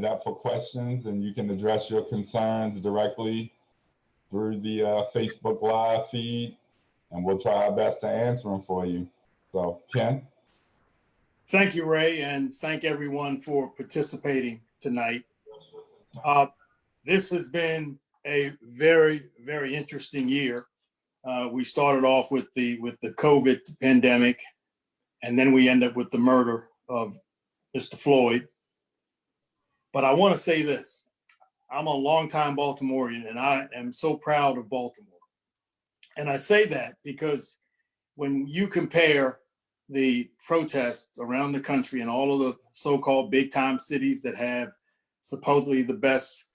it up for questions, and you can address your concerns directly through the Facebook Live feed, and we'll try our best to answer them for you. So, Ken? Thank you, Ray, and thank everyone for participating tonight. This has been a very, very interesting year. We started off with the COVID pandemic, and then we end up with the murder of Mr. Floyd. But I want to say this. I'm a longtime Baltimorean, and I am so proud of Baltimore. And I say that because when you compare the protests around the country and all of the so-called big-time cities that have supposedly the best,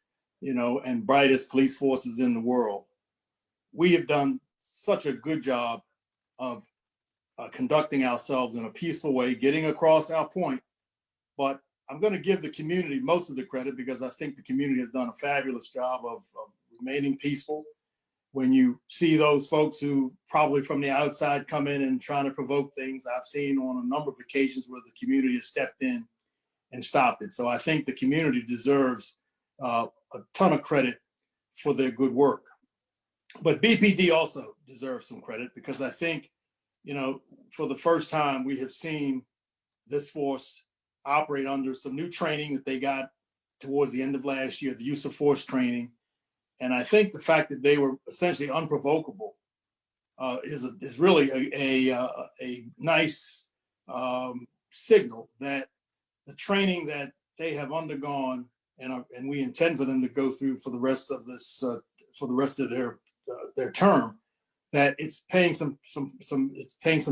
and brightest police forces in the world, we have done such a good job of conducting ourselves in a peaceful way, getting across our point. But I'm going to give the community most of the credit because I think the community has done a fabulous job of remaining peaceful. When you see those folks who probably from the outside come in and trying to provoke things, I've seen on a number of occasions where the community has stepped in and stopped it. So I think the community deserves a ton of credit for their good work. But BPD also deserves some credit because I think, for the first time, we have seen this force operate under some new training that they got towards the end of last year, the use of force training. And I think the fact that they were essentially unprovocable is really a nice signal that the training that they have undergone and we intend for them to go through for the rest of this for the rest of their term, that it's paying some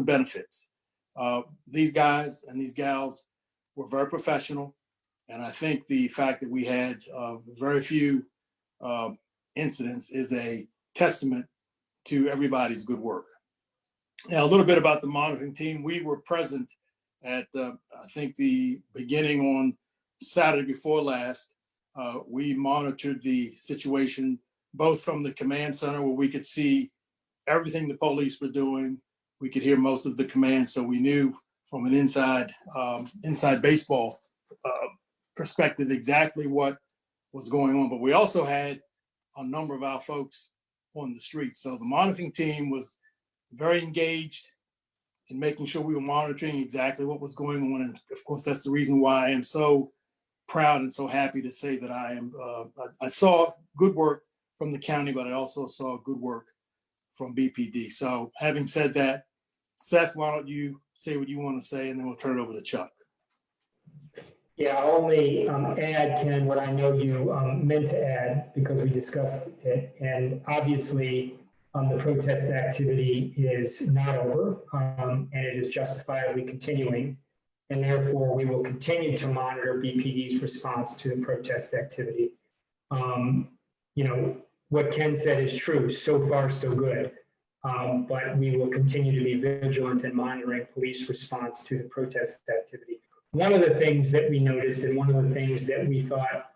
benefits. These guys and these gals were very professional, and I think the fact that we had very few incidents is a testament to everybody's good work. Now, a little bit about the monitoring team. We were present at, I think, the beginning on Saturday before last. We monitored the situation both from the command center where we could see everything the police were doing. We could hear most of the commands, so we knew from an inside baseball perspective exactly what was going on. But we also had a number of our folks on the street. So the monitoring team was very engaged in making sure we were monitoring exactly what was going on. And of course, that's the reason why I am so proud and so happy to say that I saw good work from the county, but I also saw good work from BPD. So having said that, Seth, why don't you say what you want to say, and then we'll turn it over to Chuck. Yeah, I'll only add, Ken, what I know you meant to add because we discussed it. And obviously, the protest activity is not over, and it is justifiably continuing. And therefore, we will continue to monitor BPD's response to the protest activity. What Ken said is true. So far, so good. But we will continue to be vigilant in monitoring police response to the protest activity. One of the things that we noticed and one of the things that we thought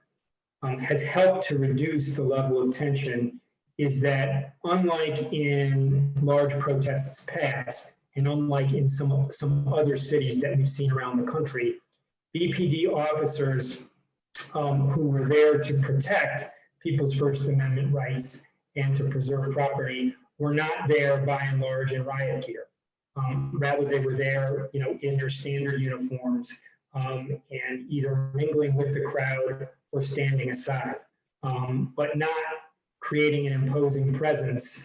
has helped to reduce the level of tension is that unlike in large protests past, and unlike in some other cities that we've seen around the country, BPD officers who were there to protect people's First Amendment rights and to preserve property were not there by and large in riot gear. Rather, they were there, in their standard uniforms and either mingling with the crowd or standing aside, but not creating an imposing presence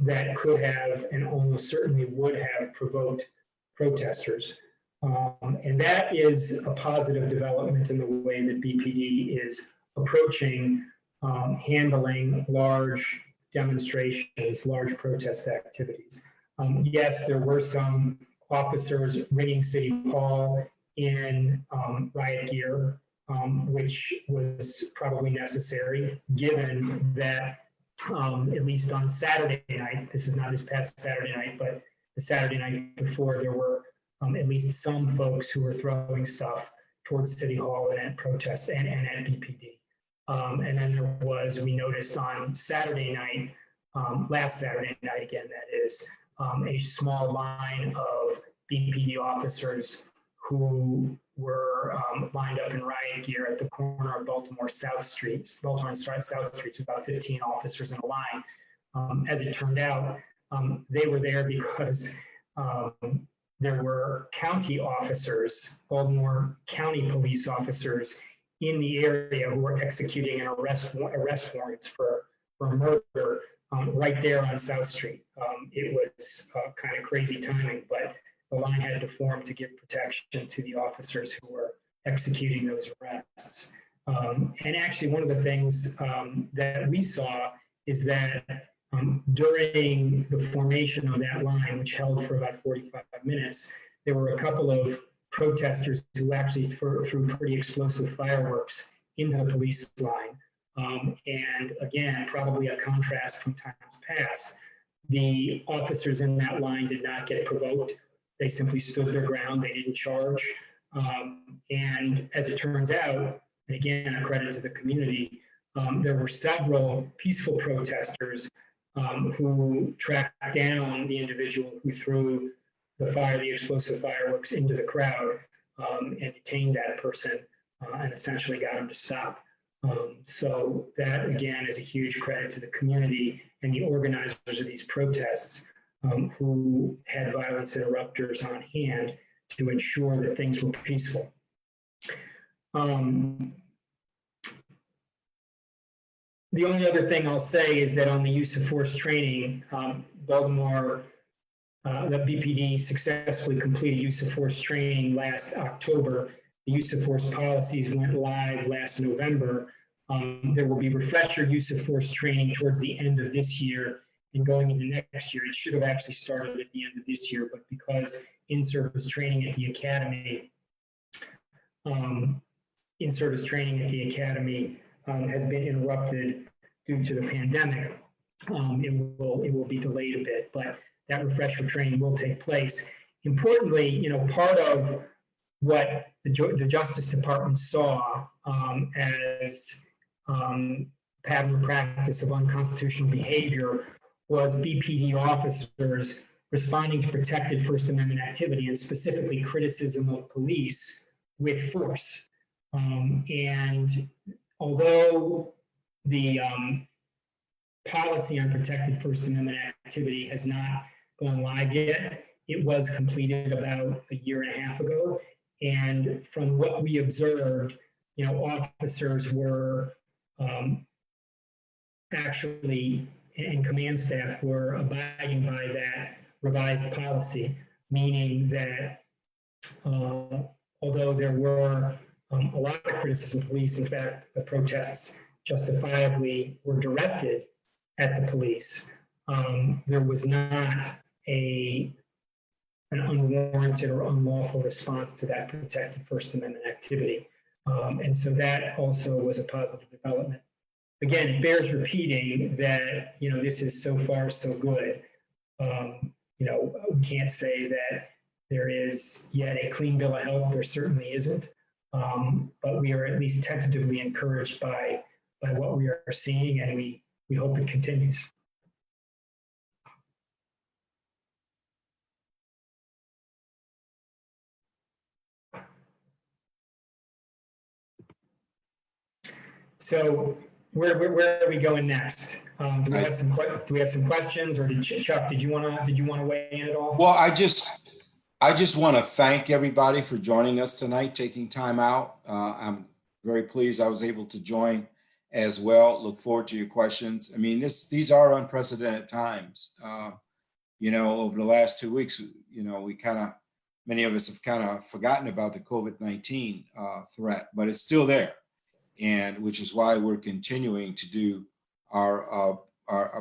that could have and almost certainly would have provoked protesters. And that is a positive development in the way that BPD is approaching handling large demonstrations, large protest activities. Yes, there were some officers ringing City Hall in riot gear, which was probably necessary, given that at least on Saturday night, this is not this past Saturday night, but the Saturday night before, there were at least some folks who were throwing stuff towards City Hall and at protests and at BPD. And then there was, we noticed on Saturday night, last Saturday night again, that is, a small line of BPD officers who were lined up in riot gear at the corner of Baltimore and South Streets, with about 15 officers in a line. As it turned out, they were there because there were county officers, Baltimore County police officers in the area who were executing an arrest warrants for murder right there on South Street. It was kind of crazy timing, but the line had to form to give protection to the officers who were executing those arrests. And actually, one of the things that we saw is that during the formation of that line, which held for about 45 minutes, there were a couple of protesters who actually threw pretty explosive fireworks into the police line. And again, probably a contrast from times past. The officers in that line did not get provoked. They simply stood their ground. They didn't charge. And as it turns out, and again, a credit to the community, there were several peaceful protesters who tracked down the individual who threw the explosive fireworks into the crowd and detained that person and essentially got him to stop. So that, again, is a huge credit to the community and the organizers of these protests who had violence interrupters on hand to ensure that things were peaceful. The only other thing I'll say is that on the use of force training, Baltimore, the BPD successfully completed use of force training last October. The use of force policies went live last November. There will be refresher use of force training towards the end of this year and going into next year. It should have actually started at the end of this year, but because in-service training at the academy, has been interrupted due to the pandemic, it will be delayed a bit, but that refresher training will take place. Importantly, part of what the Justice Department saw as pattern or practice of unconstitutional behavior was BPD officers responding to protected First Amendment activity and specifically criticism of police with force. And although the policy on protected First Amendment activity has not gone live yet, it was completed about a year and a half ago. And from what we observed, officers were actually, and command staff were abiding by that revised policy, meaning that although there were a lot of criticism of police, in fact, the protests justifiably were directed at the police, there was not an unwarranted or unlawful response to that protected First Amendment activity. And so that also was a positive development. Again, it bears repeating that, this is so far so good. We can't say that there is yet a clean bill of health. There certainly isn't. But we are at least tentatively encouraged by what we are seeing, and we hope it continues. So where are we going next? Do we have some questions, or Chuck? Did you want to weigh in at all? Well, I just want to thank everybody for joining us tonight, taking time out. I'm very pleased I was able to join as well. Look forward to your questions. I mean, these are unprecedented times. Over the last 2 weeks, many of us have kind of forgotten about the COVID-19 threat, but it's still there. And which is why we're continuing to do our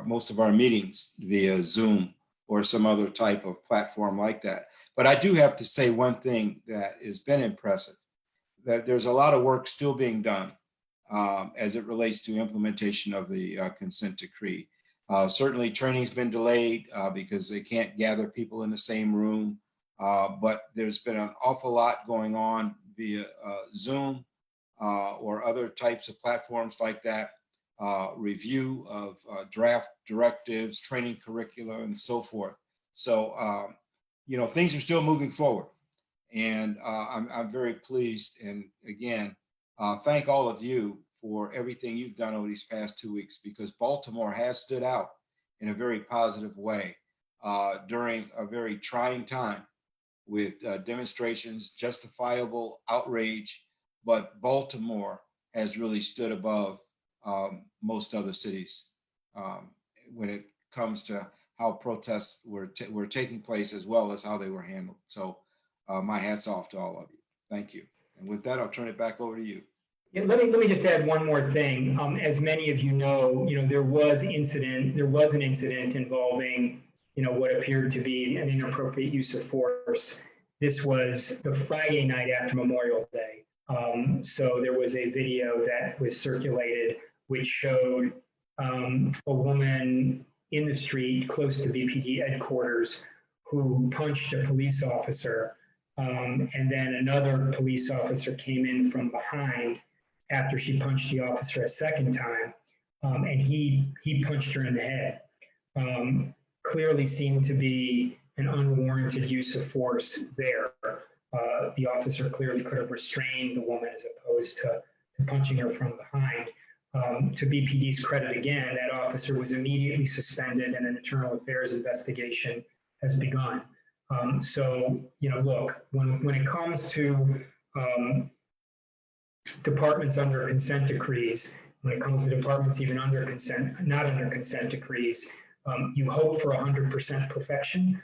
most of our meetings via Zoom or some other type of platform like that. But I do have to say one thing that has been impressive, that there's a lot of work still being done as it relates to implementation of the consent decree. Certainly training's been delayed because they can't gather people in the same room, but there's been an awful lot going on via Zoom or other types of platforms like that, review of draft directives, training curricula, and so forth. So, things are still moving forward. And I'm very pleased. And again, thank all of you for everything you've done over these past 2 weeks, because Baltimore has stood out in a very positive way during a very trying time with demonstrations, justifiable outrage, but Baltimore has really stood above most other cities when it comes to how protests were taking place, as well as how they were handled. So my hat's off to all of you. Thank you. And with that, I'll turn it back over to you. Yeah, let me just add one more thing. As many of you know, there was an incident involving, what appeared to be an inappropriate use of force. This was the Friday night after Memorial Day. So there was a video that was circulated which showed a woman in the street close to BPD headquarters who punched a police officer. And then another police officer came in from behind after she punched the officer a second time, and he punched her in the head. Clearly seemed to be an unwarranted use of force there. The officer clearly could have restrained the woman as opposed to punching her from behind. To BPD's credit again, that officer was immediately suspended and an internal affairs investigation has begun. So, look, when it comes to departments under consent decrees, when it comes to departments even under consent, not under consent decrees, you hope for 100% perfection,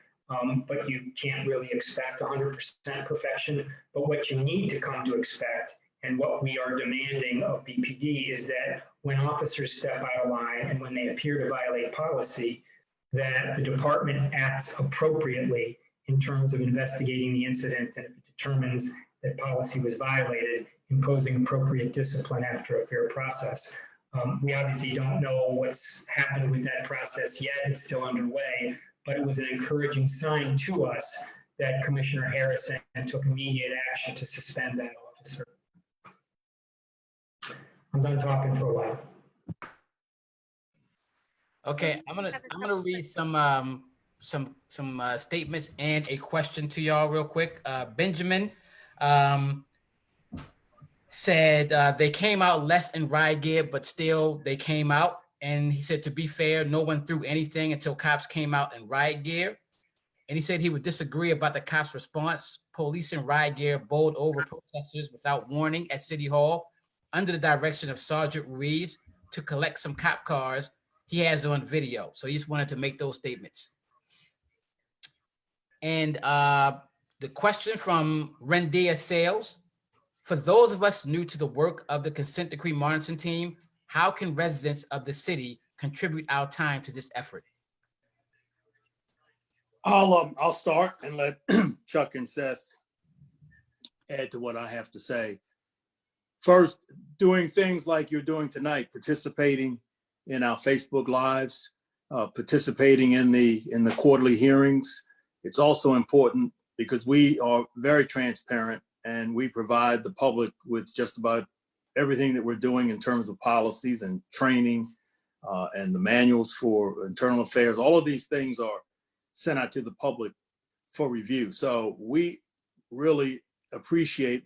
but you can't really expect 100% perfection. But what you need to come to expect, and what we are demanding of BPD, is that when officers step out of line and when they appear to violate policy, that the department acts appropriately in terms of investigating the incident, and if it determines that policy was violated, imposing appropriate discipline after a fair process. We obviously don't know what's happened with that process yet. It's still underway, but it was an encouraging sign to us that Commissioner Harrison took immediate action to suspend that officer. I'm done talking for a while. Okay, I'm gonna read some statements and a question to y'all real quick. Benjamin said they came out less in riot gear, but still they came out. And he said, to be fair, no one threw anything until cops came out in riot gear. And he said he would disagree about the cops' response. Police in riot gear bowled over protesters without warning at City Hall under the direction of Sergeant Ruiz to collect some cop cars. He has it on video. So he just wanted to make those statements. And the question from Rendia Sales: for those of us new to the work of the consent decree monitoring team, how can residents of the city contribute our time to this effort? I'll start and let Chuck and Seth add to what I have to say. First, doing things like you're doing tonight, participating in our Facebook Lives, participating in the quarterly hearings. It's also important because we are very transparent and we provide the public with just about everything that we're doing in terms of policies and training and the manuals for internal affairs. All of these things are sent out to the public for review. So we really appreciate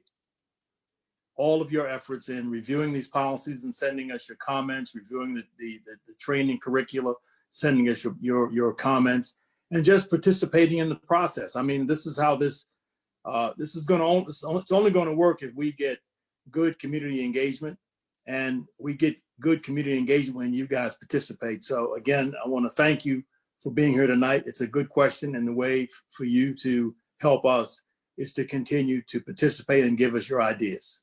all of your efforts in reviewing these policies and sending us your comments, reviewing the training curricula, sending us your comments, and just participating in the process. I mean, this is how this is going to, it's only going to work if we get good community engagement, and we get good community engagement when you guys participate. So again, I want to thank you for being here tonight. It's a good question, and the way for you to help us is to continue to participate and give us your ideas.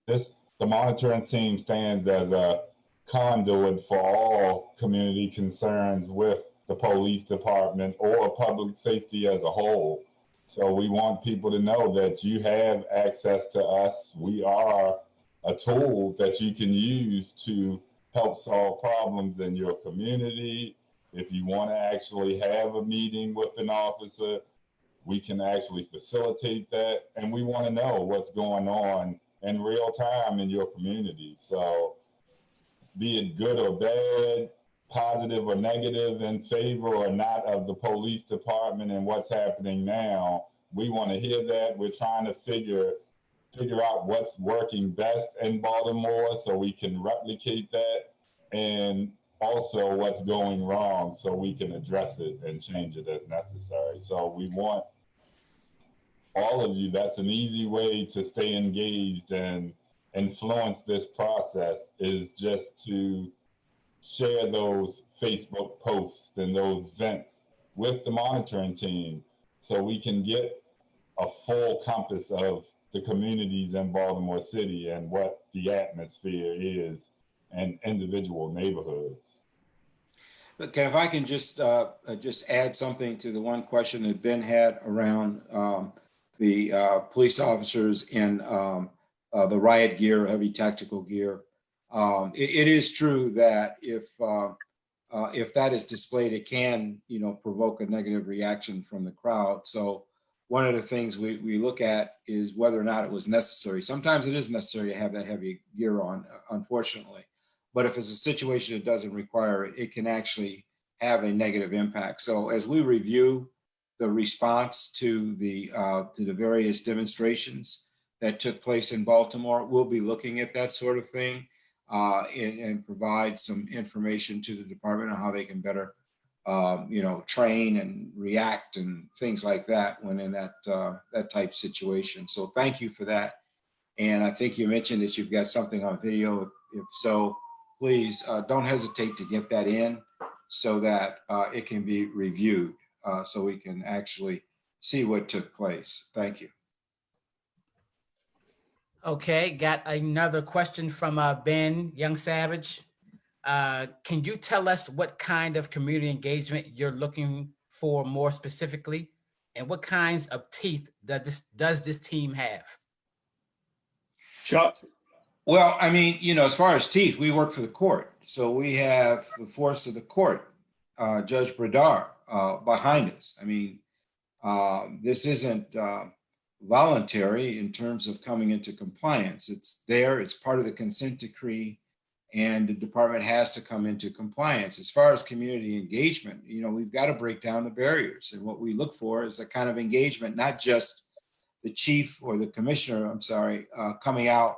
The monitoring team stands as a conduit for all community concerns with the police department or public safety as a whole. So we want people to know that you have access to us. We are a tool that you can use to help solve problems in your community. If you want to actually have a meeting with an officer, we can actually facilitate that. And we want to know what's going on in real time in your community. So be it good or bad, positive or negative, in favor or not of the police department and what's happening now. We want to hear that. We're trying to figure out what's working best in Baltimore so we can replicate that, and also what's going wrong so we can address it and change it as necessary. So we want all of you, that's an easy way to stay engaged and influence this process, is just to share those Facebook posts and those events with the monitoring team so we can get a full compass of the communities in Baltimore City and what the atmosphere is in individual neighborhoods. Look, if I can just add something to the one question that Ben had around the police officers in the riot gear, heavy tactical gear. It is true that if that is displayed, it can, provoke a negative reaction from the crowd. So one of the things we look at is whether or not it was necessary. Sometimes it is necessary to have that heavy gear on, unfortunately. But if it's a situation that doesn't require it, it can actually have a negative impact. So as we review the response to the various demonstrations that took place in Baltimore, we'll be looking at that sort of thing and provide some information to the department on how they can better, train and react and things like that when in that type situation. So thank you for that. And I think you mentioned that you've got something on video. If so, please don't hesitate to get that in so that it can be reviewed so we can actually see what took place. Thank you. Okay, got another question from Ben Young Savage. Can you tell us what kind of community engagement you're looking for more specifically, and what kinds of teeth does this team have? Chuck? Well, I mean, as far as teeth, we work for the court. So we have the force of the court, Judge Bradar behind us. I mean, this isn't voluntary in terms of coming into compliance. It's there, it's part of the consent decree, and the department has to come into compliance. As far as community engagement, we've got to break down the barriers. And what we look for is the kind of engagement, not just the chief or the commissioner, coming out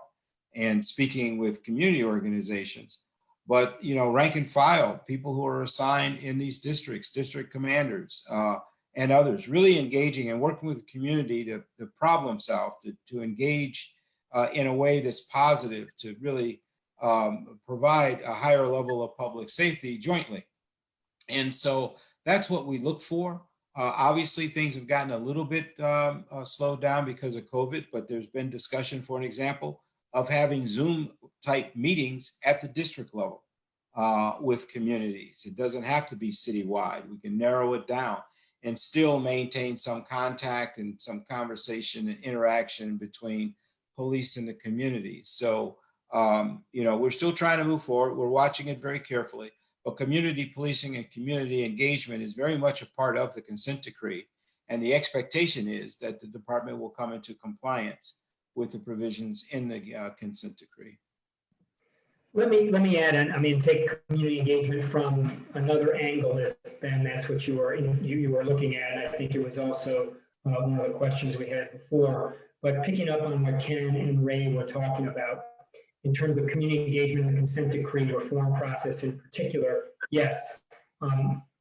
and speaking with community organizations, but rank and file, people who are assigned in these districts, district commanders, and others, really engaging and working with the community to problem solve, to engage in a way that's positive, to really provide a higher level of public safety jointly. And so that's what we look for. Obviously, things have gotten a little bit slowed down because of COVID, but there's been discussion, for an example, of having Zoom type meetings at the district level with communities. It doesn't have to be citywide. We can narrow it down and still maintain some contact and some conversation and interaction between police and the community. So, we're still trying to move forward. We're watching it very carefully, but community policing and community engagement is very much a part of the consent decree. And the expectation is that the department will come into compliance with the provisions in the consent decree. Let me add, take community engagement from another angle, if Ben, that's what you were looking at. And I think it was also one of the questions we had before. But picking up on what Ken and Ray were talking about in terms of community engagement and the consent decree reform process in particular, yes,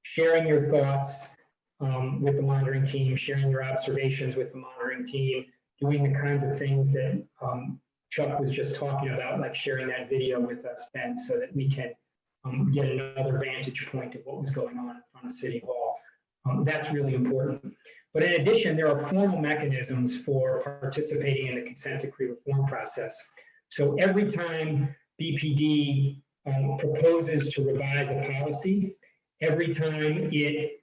sharing your thoughts with the monitoring team, sharing your observations with the monitoring team, doing the kinds of things that Chuck was just talking about, like sharing that video with us, Ben, so that we can get another vantage point of what was going on in front of City Hall. That's really important. But in addition, there are formal mechanisms for participating in the consent decree reform process. So every time BPD proposes to revise a policy, every time it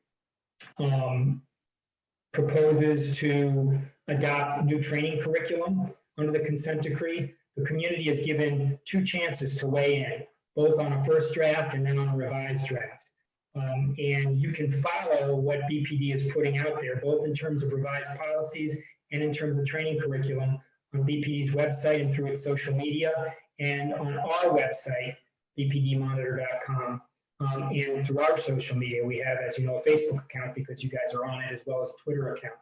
proposes to adopt new training curriculum under the consent decree, the community is given 2 chances to weigh in, both on a first draft and then on a revised draft. And you can follow what BPD is putting out there, both in terms of revised policies and in terms of training curriculum on BPD's website and through its social media, and on our website, bpdmonitor.com. and through our social media. We have, as you know, a Facebook account because you guys are on it, as well as a Twitter account.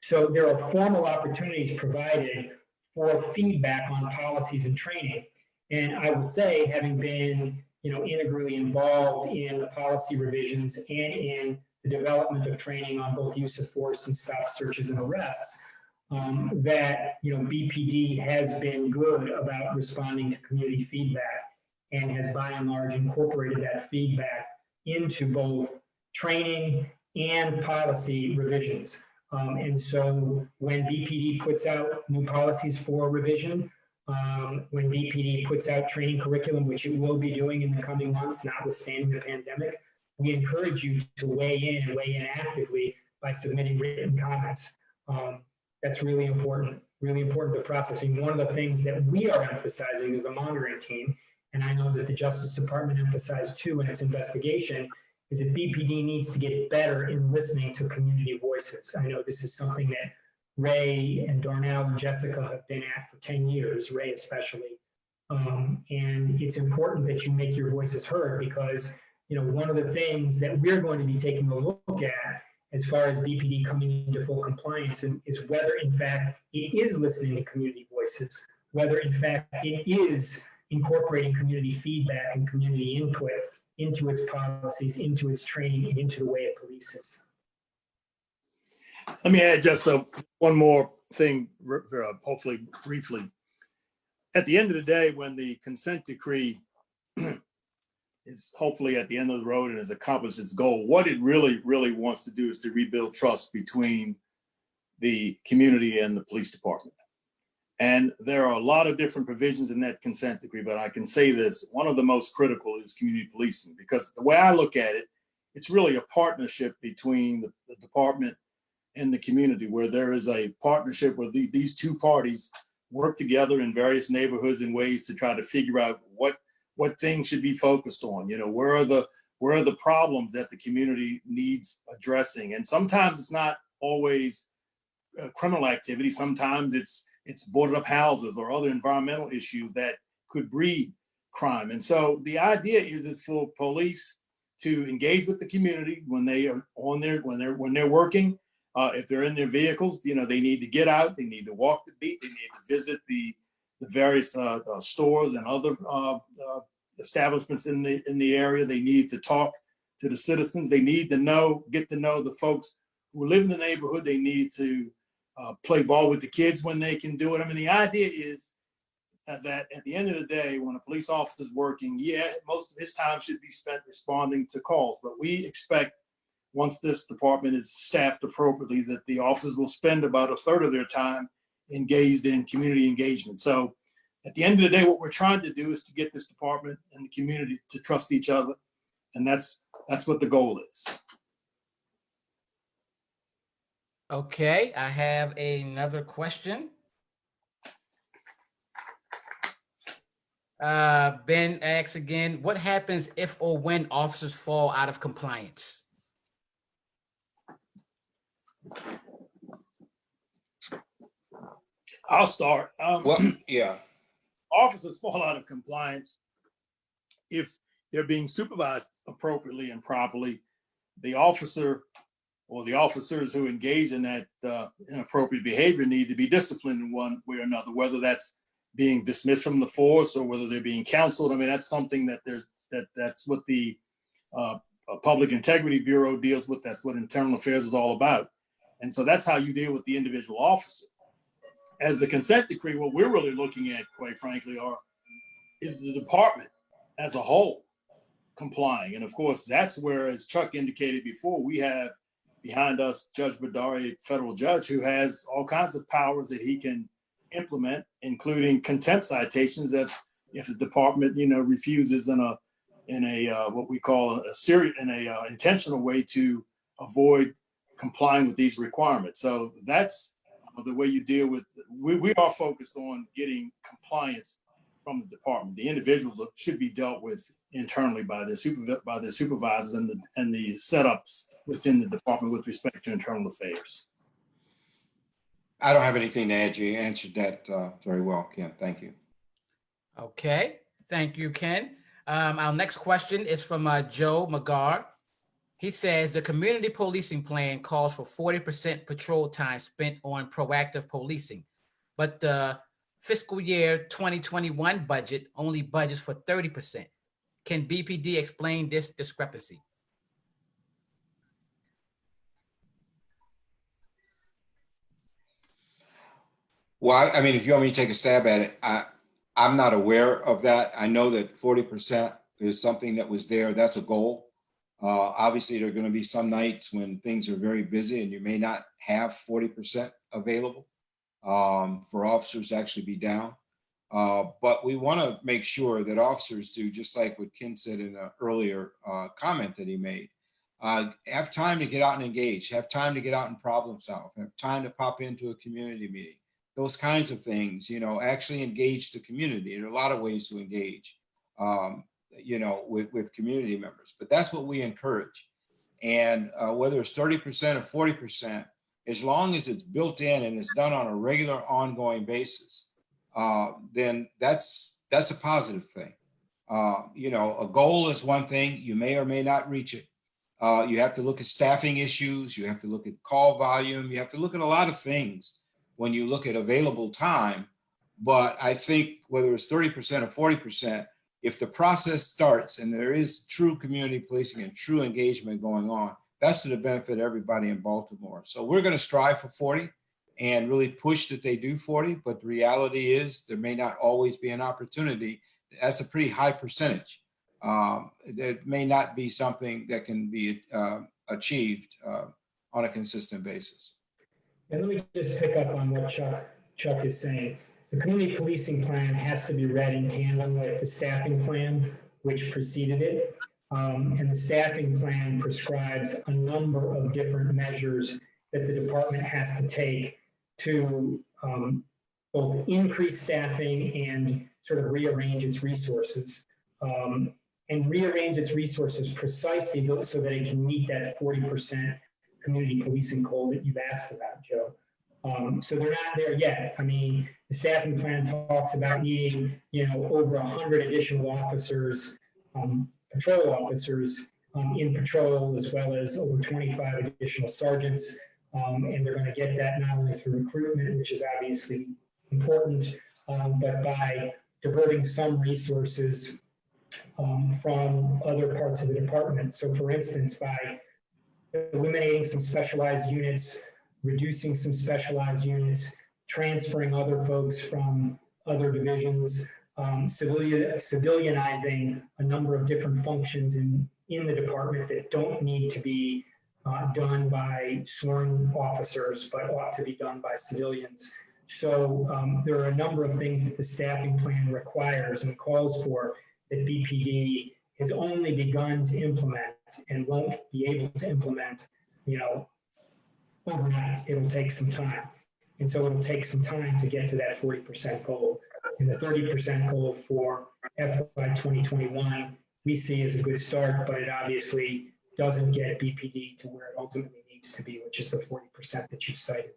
So there are formal opportunities provided for feedback on policies and training. And I will say, having been, integrally involved in the policy revisions and in the development of training on both use of force and stop searches and arrests, that BPD has been good about responding to community feedback and has by and large incorporated that feedback into both training and policy revisions. And so when BPD puts out new policies for revision, when BPD puts out training curriculum, which it will be doing in the coming months, notwithstanding the pandemic, we encourage you to weigh in actively by submitting written comments. That's really important to processing. One of the things that we are emphasizing is the monitoring team, and I know that the Justice Department emphasized too in its investigation, is that BPD needs to get better in listening to community voices. I know this is something that Ray and Darnell and Jessica have been at for 10 years, Ray especially. And it's important that you make your voices heard because, one of the things that we're going to be taking a look at as far as BPD coming into full compliance is whether in fact it is listening to community voices, whether in fact it is incorporating community feedback and community input into its policies, into its training, and into the way it polices. Let me add just one more thing, hopefully briefly. At the end of the day, when the consent decree is hopefully at the end of the road and has accomplished its goal, what it really, really wants to do is to rebuild trust between the community and the police department. And there are a lot of different provisions in that consent decree, but I can say this, one of the most critical is community policing, because the way I look at it, it's really a partnership between the department and the community, where there is a partnership where these two parties work together in various neighborhoods in ways to try to figure out what things should be focused on. Where are the problems that the community needs addressing? And sometimes it's not always criminal activity. Sometimes it's boarded up houses or other environmental issues that could breed crime. And so the idea is for police to engage with the community when they are on there, when they're working. If they're in their vehicles, they need to get out, they need to walk the beat, they need to visit the various stores and other establishments in the area. They need to talk to the citizens. They need to get to know the folks who live in the neighborhood. They need to play ball with the kids when they can do it. I mean, the idea is that at the end of the day, when a police officer is working, most of his time should be spent responding to calls. But we expect, once this department is staffed appropriately, that the officers will spend about a third of their time engaged in community engagement. So at the end of the day, what we're trying to do is to get this department and the community to trust each other. And that's what the goal is. Okay, I have another question. Ben asks again, what happens if or when officers fall out of compliance? I'll start. Yeah. Officers fall out of compliance if they're being supervised appropriately and properly. The officer or the officers who engage in that inappropriate behavior need to be disciplined in one way or another, whether that's being dismissed from the force or whether they're being counseled. I mean, that's something that's what the Public Integrity Bureau deals with. That's what Internal Affairs is all about. And so that's how you deal with the individual officer. As the consent decree, what we're really looking at, quite frankly, is the department as a whole complying. And of course, that's where, as Chuck indicated before, we have behind us Judge Badari, a federal judge, who has all kinds of powers that he can implement, including contempt citations if the department, refuses in a what we call a intentional way to avoid complying with these requirements. So that's the way you deal with. We are focused on getting compliance from the department. The individuals should be dealt with internally by the supervisors and the setups within the department with respect to internal affairs. I don't have anything to add. You answered that very well, Ken. Thank you. Okay, thank you, Ken. Our next question is from Joe McGar. He says the community policing plan calls for 40% patrol time spent on proactive policing, but the fiscal year 2021 budget only budgets for 30%. Can BPD explain this discrepancy? Well, I mean, if you want me to take a stab at it, I'm not aware of that. I know that 40% is something that was there. That's a goal. Obviously, there are going to be some nights when things are very busy and you may not have 40% available for officers to actually be down. But we want to make sure that officers do, just like what Ken said in an earlier comment that he made, have time to get out and engage, have time to get out and problem solve, have time to pop into a community meeting. Those kinds of things, you know, actually engage the community. There are a lot of ways to engage, you know, with community members, but that's what we encourage. And whether it's 30% or 40%, as long as it's built in and it's done on a regular ongoing basis, then that's a positive thing. You know, a goal is one thing, you may or may not reach it. You have to look at staffing issues, you have to look at call volume, you have to look at a lot of things when you look at available time. But I think whether it's 30% or 40%, if the process starts and there is true community policing and true engagement going on, that's to the benefit of everybody in Baltimore. So we're going to strive for 40 and really push that they do 40. But the reality is there may not always be an opportunity. That's a pretty high percentage. There may not be something that can be achieved on a consistent basis. And let me just pick up on what Chuck is saying. The community policing plan has to be read in tandem with the staffing plan, which preceded it. And the staffing plan prescribes a number of different measures that the department has to take to both increase staffing and sort of rearrange its resources. And rearrange its resources precisely so that it can meet that 40% community policing goal that you've asked about, Joe. So they're not there yet. I mean, the staffing plan talks about needing, you know, over 100 additional officers, patrol officers in patrol, as well as over 25 additional sergeants. And they're going to get that not only through recruitment, which is obviously important, but by diverting some resources from other parts of the department. So for instance, by eliminating some specialized units, reducing some specialized units, transferring other folks from other divisions, civilianizing a number of different functions in the department that don't need to be done by sworn officers, but ought to be done by civilians. So there are a number of things that the staffing plan requires and calls for that BPD has only begun to implement and won't be able to implement, you know, overnight. It'll take some time. And so it'll take some time to get to that 40% goal. And the 30% goal for FY 2021, we see as a good start, but it obviously doesn't get BPD to where it ultimately needs to be, which is the 40% that you cited.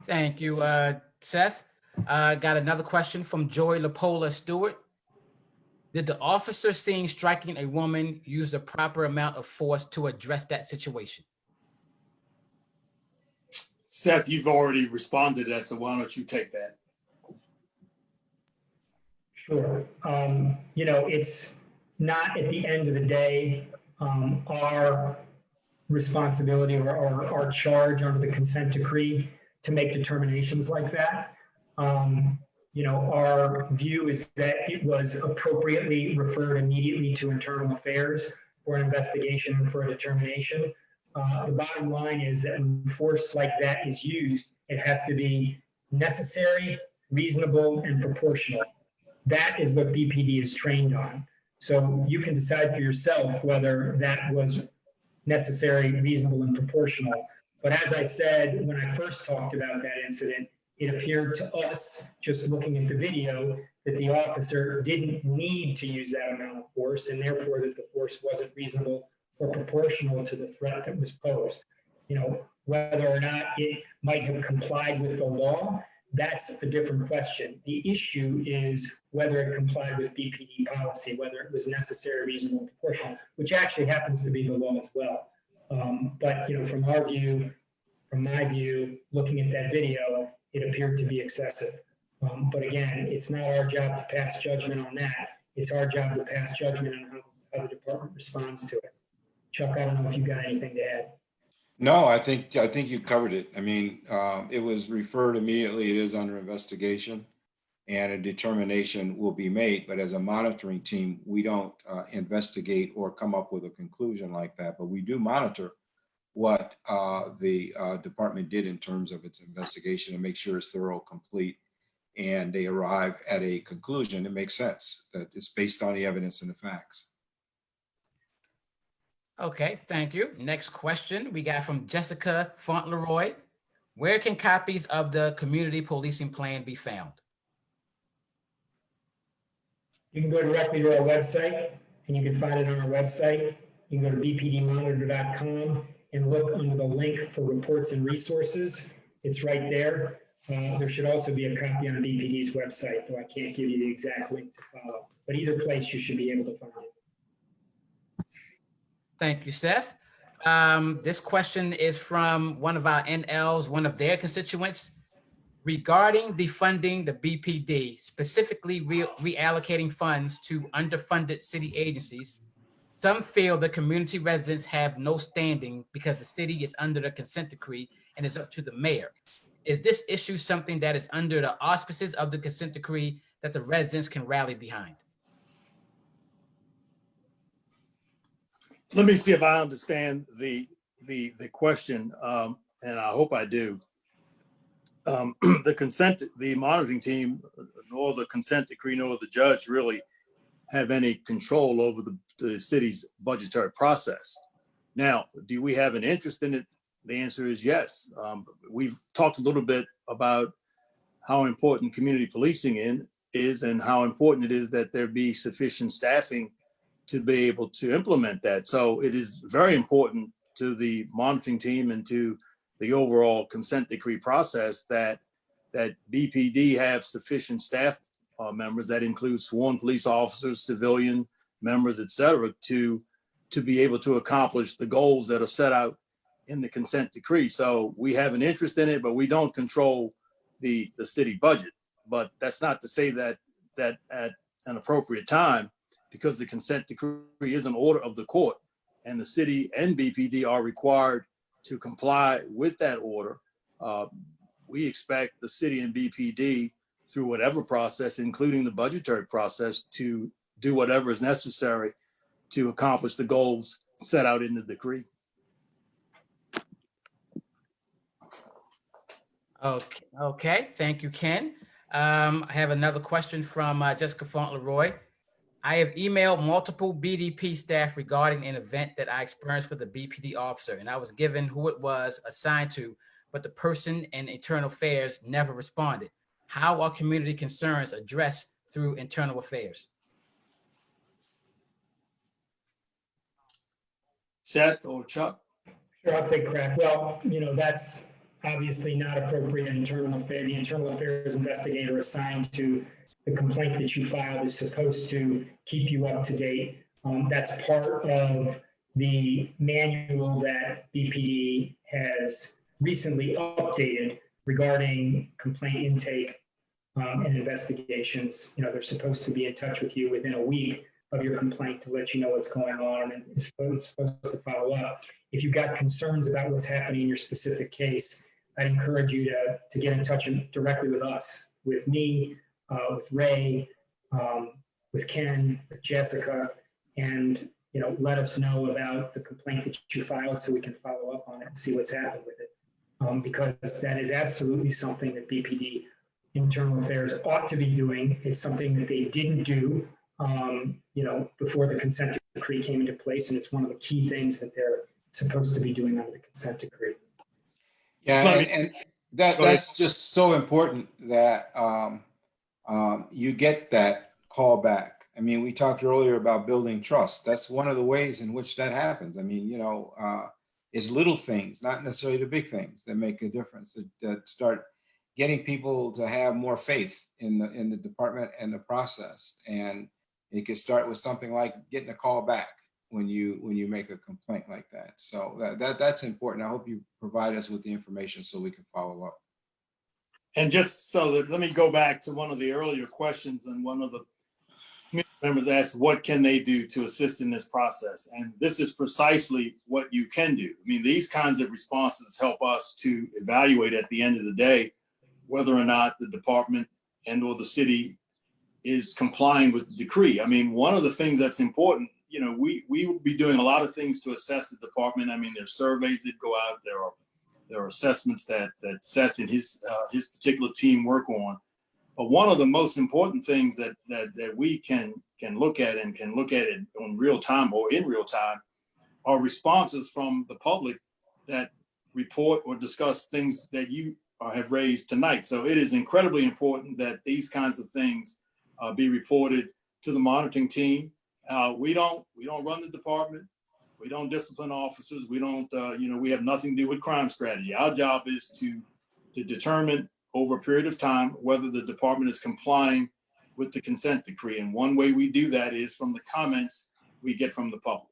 Thank you, Seth. Got another question from Joy Lapola Stewart. Did the officer seen striking a woman use the proper amount of force to address that situation? Seth, you've already responded to that, so why don't you take that? Sure. You know, it's not at the end of the day our responsibility or our charge under the consent decree to make determinations like that. You know, our view is that it was appropriately referred immediately to internal affairs for an investigation for a determination. The bottom line is that when force like that is used, it has to be necessary, reasonable, and proportional. That is what BPD is trained on. So you can decide for yourself whether that was necessary, reasonable, and proportional. But as I said, when I first talked about that incident, it appeared to us, just looking at the video, that the officer didn't need to use that amount of force, and therefore that the force wasn't reasonable or proportional to the threat that was posed. You know, whether or not it might have complied with the law, that's a different question. The issue is whether it complied with BPD policy, whether it was necessary, reasonable, and proportional, which actually happens to be the law as well. But from our view, from my view, looking at that video, it appeared to be excessive. But again, it's not our job to pass judgment on that. It's our job to pass judgment on how the department responds to it. Chuck, I don't know if you got anything to add. No, I think you covered it. I mean, it was referred immediately. It is under investigation, and a determination will be made. But as a monitoring team, we don't investigate or come up with a conclusion like that. But we do monitor what the department did in terms of its investigation and make sure it's thorough, complete, and they arrive at a conclusion that makes sense, that it's based on the evidence and the facts. Okay, thank you. Next question we got from Jessica Fauntleroy. Where can copies of the community policing plan be found? You can go directly to our website, and you can find it on our website. You can go to bpdmonitor.com and look under the link for reports and resources. It's right there. There should also be a copy on BPD's website, though I can't give you the exact link to follow. But either place, you should be able to find it. Thank you, Seth. This question is from one of our NLs, one of their constituents. Regarding defunding the BPD, specifically reallocating funds to underfunded city agencies, some feel the community residents have no standing because the city is under the consent decree and is up to the mayor. Is this issue something that is under the auspices of the consent decree that the residents can rally behind? Let me see if I understand the question, and I hope I do. The monitoring team, nor the consent decree, nor the judge really have any control over the city's budgetary process. Now, do we have an interest in it? The answer is yes. We've talked a little bit about how important community policing is and how important it is that there be sufficient staffing to be able to implement that. So it is very important to the monitoring team and to the overall consent decree process that BPD have sufficient staff members, that includes sworn police officers, civilian members, et cetera, to be able to accomplish the goals that are set out in the consent decree. So we have an interest in it, but we don't control the city budget. But that's not to say that at an appropriate time, because the consent decree is an order of the court and the city and BPD are required to comply with that order. We expect the city and BPD, through whatever process, including the budgetary process, to do whatever is necessary to accomplish the goals set out in the decree. Okay. Thank you, Ken. I have another question from Jessica Fauntleroy. I have emailed multiple BDP staff regarding an event that I experienced with a BPD officer, and I was given who it was assigned to, but the person in internal affairs never responded. How are community concerns addressed through internal affairs? Seth or Chuck? Sure, I'll take crack. Well, that's obviously not appropriate internal affair. The internal affairs investigator assigned to the complaint that you filed is supposed to keep you up to date. That's part of the manual that BPD has recently updated regarding complaint intake and investigations. They're supposed to be in touch with you within a week of your complaint to let you know what's going on, and it's supposed to follow up. If you've got concerns about what's happening in your specific case, I'd encourage you to get in touch directly with us, with me, with Ray, with Ken, with Jessica, and let us know about the complaint that you filed so we can follow up on it and see what's happened with it. Because that is absolutely something that BPD Internal Affairs ought to be doing. It's something that they didn't do, before the consent decree came into place, and it's one of the key things that they're supposed to be doing under the consent decree. Yeah, and that's just so important that you get that call back. I mean, we talked earlier about building trust. That's one of the ways in which that happens. I mean, it's little things, not necessarily the big things, that make a difference, that start getting people to have more faith in the department and the process. And it could start with something like getting a call back when you make a complaint like that. So that's important. I hope you provide us with the information so we can follow up. And just so that, let me go back to one of the earlier questions, and one of the community members asked, what can they do to assist in this process? And this is precisely what you can do. I mean, these kinds of responses help us to evaluate at the end of the day whether or not the department and or the city is complying with the decree. I mean, one of the things that's important, you know, we will be doing a lot of things to assess the department. I mean, there's surveys that go out, there are assessments that Seth and his particular team work on. But one of the most important things that we can look at and can look at it on real time or in real time are responses from the public that report or discuss things that you have raised tonight. So it is incredibly important that these kinds of things be reported to the monitoring team. We don't run the department. We don't discipline officers. We don't, we have nothing to do with crime strategy. Our job is to determine over a period of time whether the department is complying with the consent decree. And one way we do that is from the comments we get from the public.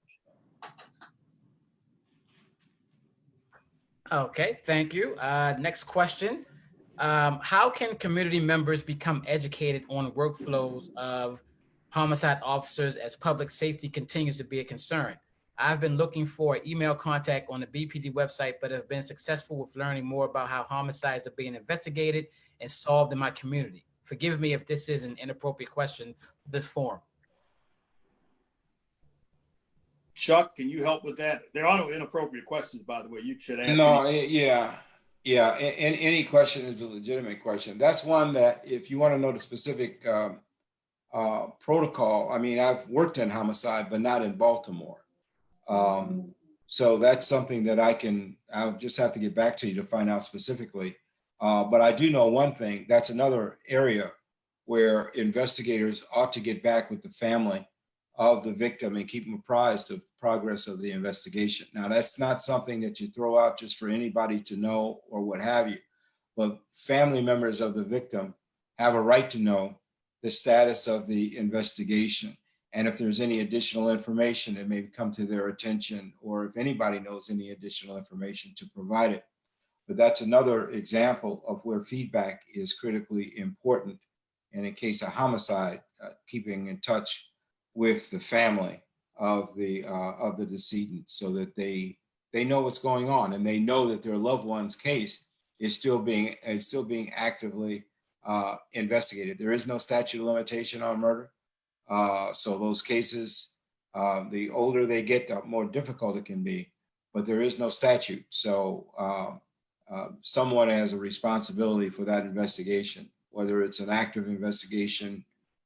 Okay, thank you. Next question. How can community members become educated on workflows of homicide officers as public safety continues to be a concern? I've been looking for email contact on the BPD website, but have been successful with learning more about how homicides are being investigated and solved in my community. Forgive me if this is an inappropriate question for this forum. Chuck, can you help with that? There are no inappropriate questions, by the way. You should ask. No, yeah. And any question is a legitimate question. That's one that if you want to know the specific protocol, I mean, I've worked in homicide, but not in Baltimore. So that's something that I'll just have to get back to you to find out specifically. But I do know one thing, that's another area where investigators ought to get back with the family of the victim and keep them apprised of the progress of the investigation. Now, that's not something that you throw out just for anybody to know or what have you, but family members of the victim have a right to know the status of the investigation. And if there's any additional information that may come to their attention, or if anybody knows any additional information, to provide it. But that's another example of where feedback is critically important. And in case of homicide, keeping in touch with the family of the decedent so that they know what's going on and they know that their loved one's case is still being actively investigated. There is no statute of limitation on murder. So those cases, the older they get, the more difficult it can be, but there is no statute. So someone has a responsibility for that investigation, whether it's an active investigation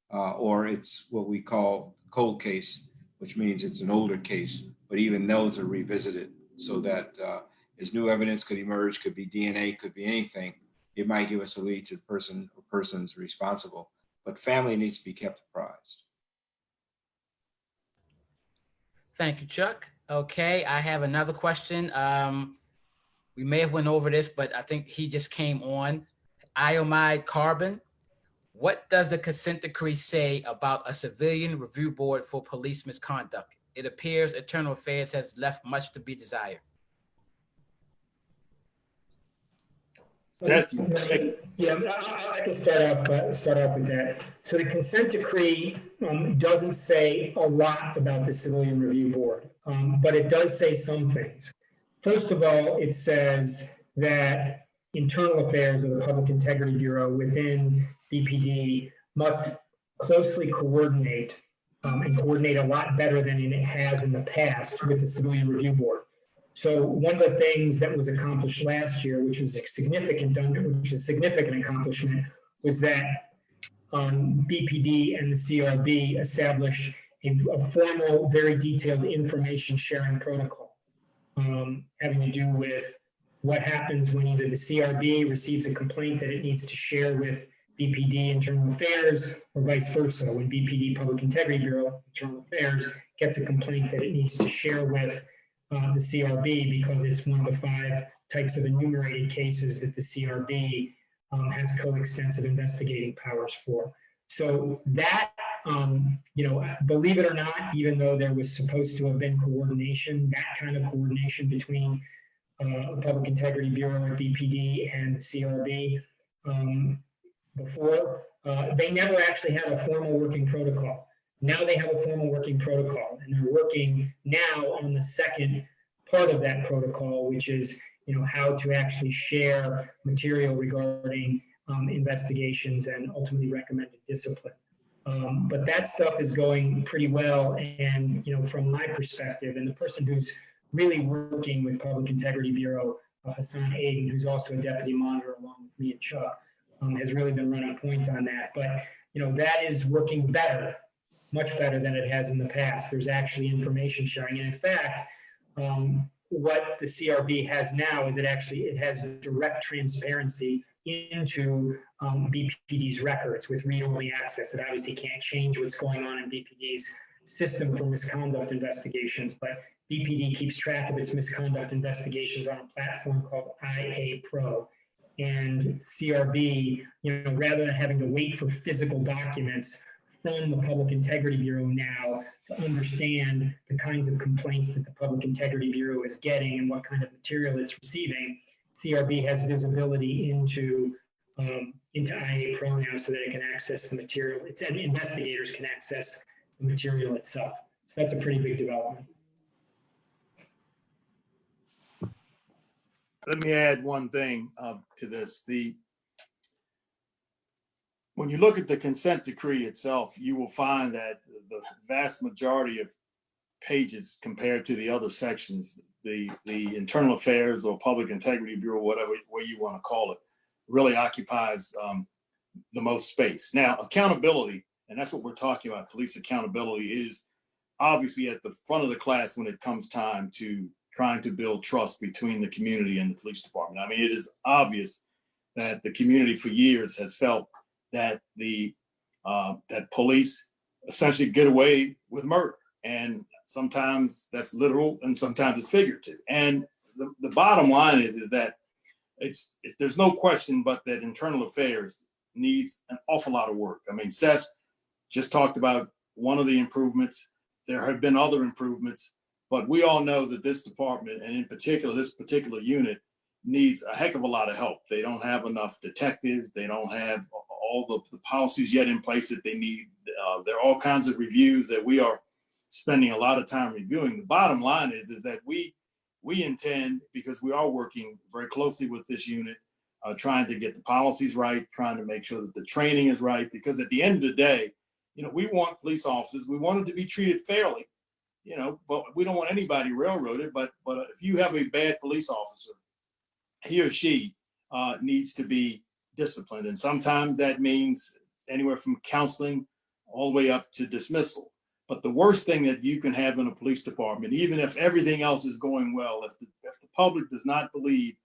or it's what we call cold case, which means it's an older case, but even those are revisited so that as new evidence could emerge, could be DNA, could be anything, it might give us a lead to the person or persons responsible, but family needs to be kept apprised. Thank you, Chuck. Okay, I have another question. We may have went over this, but I think he just came on. Iomide carbon. What does the consent decree say about a civilian review board for police misconduct? It appears Internal Affairs has left much to be desired. Yeah, I can start off with that. So the consent decree doesn't say a lot about the civilian review board, but it does say some things. First of all, it says that Internal Affairs of the Public Integrity Bureau within BPD must closely coordinate and coordinate a lot better than it has in the past with the civilian review board. So one of the things that was accomplished last year, which was a significant accomplishment, was that BPD and the CRB established a formal, very detailed information sharing protocol having to do with what happens when either the CRB receives a complaint that it needs to share with BPD Internal Affairs, or vice versa, when BPD Public Integrity Bureau Internal Affairs gets a complaint that it needs to share with the CRB because it's one of the 5 types of enumerated cases that the CRB has coextensive investigating powers for. So that, believe it or not, even though there was supposed to have been coordination, that kind of coordination between a Public Integrity Bureau or BPD and CRB before, they never actually had a formal working protocol. Now they have a formal working protocol, and they're working now on the second part of that protocol, which is how to actually share material regarding investigations and ultimately recommended discipline. But that stuff is going pretty well, and from my perspective, and the person who's really working with Public Integrity Bureau, Hassan Aden, who's also a deputy monitor along with me and Chuck, has really been running point on that. But that is working better, much better than it has in the past. There's actually information sharing, and in fact, what the CRB has now is it has direct transparency into BPD's records with read-only access. It obviously can't change what's going on in BPD's system for misconduct investigations, but BPD keeps track of its misconduct investigations on a platform called IA Pro. And CRB, rather than having to wait for physical documents from the Public Integrity Bureau now to understand the kinds of complaints that the Public Integrity Bureau is getting and what kind of material it's receiving, CRB has visibility into IA Pro now so that it can access the material. And investigators can access the material itself. So that's a pretty big development. Let me add one thing to this. When you look at the consent decree itself, you will find that the vast majority of pages compared to the other sections, the Internal Affairs or Public Integrity Bureau, whatever way you want to call it, really occupies the most space. Now, accountability, and that's what we're talking about, police accountability, is obviously at the front of the class when it comes time to trying to build trust between the community and the police department. I mean, it is obvious that the community for years has felt that that police essentially get away with murder, and sometimes that's literal and sometimes it's figurative. And the bottom line is that there's no question but that Internal Affairs needs an awful lot of work. I mean, Seth just talked about one of the improvements. There have been other improvements, but we all know that this department, and in particular, this particular unit, needs a heck of a lot of help. They don't have enough detectives. They don't have all the policies yet in place that they need. There are all kinds of reviews that we are spending a lot of time reviewing. The bottom line is that we intend, because we are working very closely with this unit, trying to get the policies right, trying to make sure that the training is right, because at the end of the day, we want police officers, we want them to be treated fairly, but we don't want anybody railroaded. But if you have a bad police officer, he or she needs to be disciplined. And sometimes that means anywhere from counseling all the way up to dismissal. But the worst thing that you can have in a police department, even if everything else is going well, if the public does not believe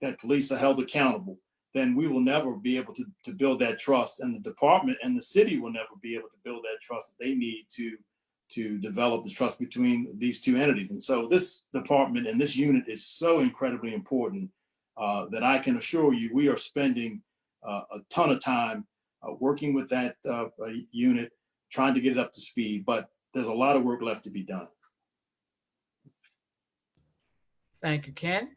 that police are held accountable, then we will never be able to build that trust, and the department and the city will never be able to build that trust that they need to develop the trust between these two entities. And so this department and this unit is so incredibly important that I can assure you we are spending a ton of time working with that unit, trying to get it up to speed, but there's a lot of work left to be done. Thank you, Ken.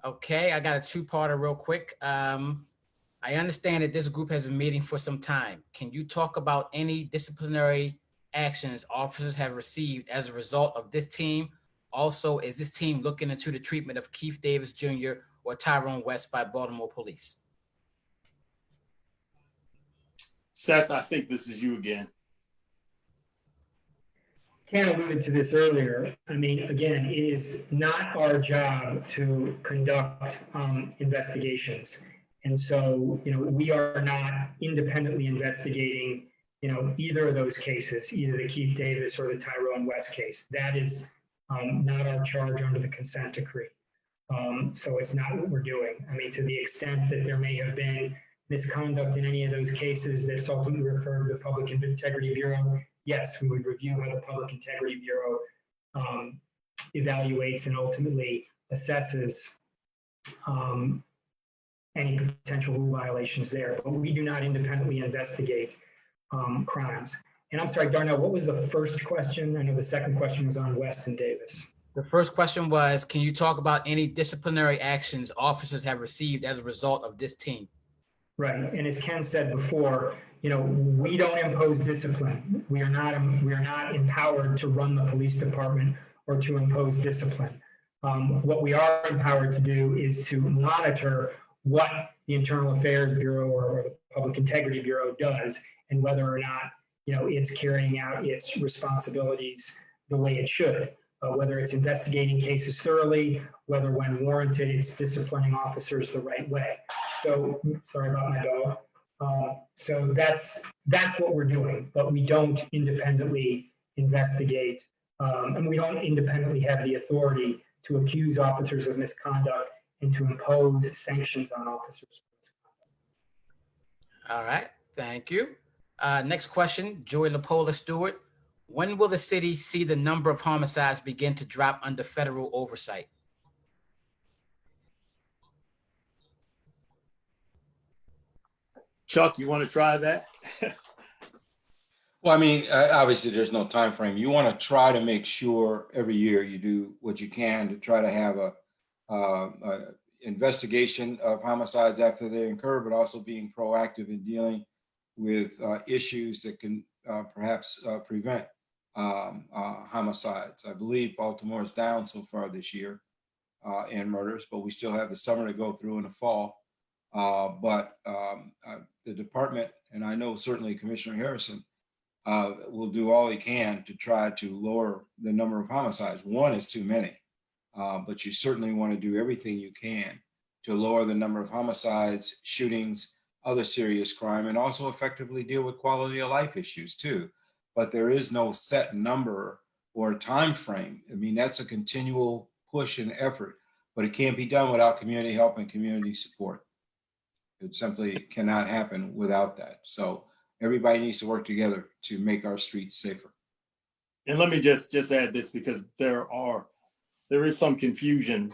Okay, I got a two-parter real quick. I understand that this group has been meeting for some time. Can you talk about any disciplinary actions officers have received as a result of this team? Also, is this team looking into the treatment of Keith Davis Jr. or Tyrone West by Baltimore police? Seth, I think this is you again. Ken alluded to this earlier. I mean, again, it is not our job to conduct investigations. And so, we are not independently investigating, either of those cases, either the Keith Davis or the Tyrone West case. That is not our charge under the consent decree. So it's not what we're doing. I mean, to the extent that there may have been misconduct in any of those cases that's ultimately referred to the Public Integrity Bureau, yes, we would review how the Public Integrity Bureau evaluates and ultimately assesses any potential rule violations there, but we do not independently investigate crimes. And I'm sorry, Darnell, what was the first question? I know the second question was on West and Davis. The first question was, can you talk about any disciplinary actions officers have received as a result of this team? Right, and as Ken said before, we don't impose discipline. We are not empowered to run the police department or to impose discipline. What we are empowered to do is to monitor what the Internal Affairs Bureau or the Public Integrity Bureau does, and whether or not it's carrying out its responsibilities the way it should. Whether it's investigating cases thoroughly, whether when warranted, it's disciplining officers the right way. So, sorry about my dog. So that's what we're doing, but we don't independently investigate, and we don't independently have the authority to accuse officers of misconduct and to impose sanctions on officers of misconduct. All right, thank you. Next question, Joy LaPola Stewart. When will the city see the number of homicides begin to drop under federal oversight? Chuck, you want to try that? Well, I mean, obviously there's no time frame. You want to try to make sure every year you do what you can to try to have a investigation of homicides after they occur, but also being proactive in dealing with issues that can perhaps prevent homicides. I believe Baltimore is down so far this year in murders, but we still have the summer to go through in the fall. But the department, and I know certainly Commissioner Harrison, will do all he can to try to lower the number of homicides. One is too many, but you certainly want to do everything you can to lower the number of homicides, shootings, other serious crime, and also effectively deal with quality of life issues too. But there is no set number or time frame. I mean, that's a continual push and effort, but it can't be done without community help and community support. It simply cannot happen without that. So everybody needs to work together to make our streets safer. And let me just add this, because there is some confusion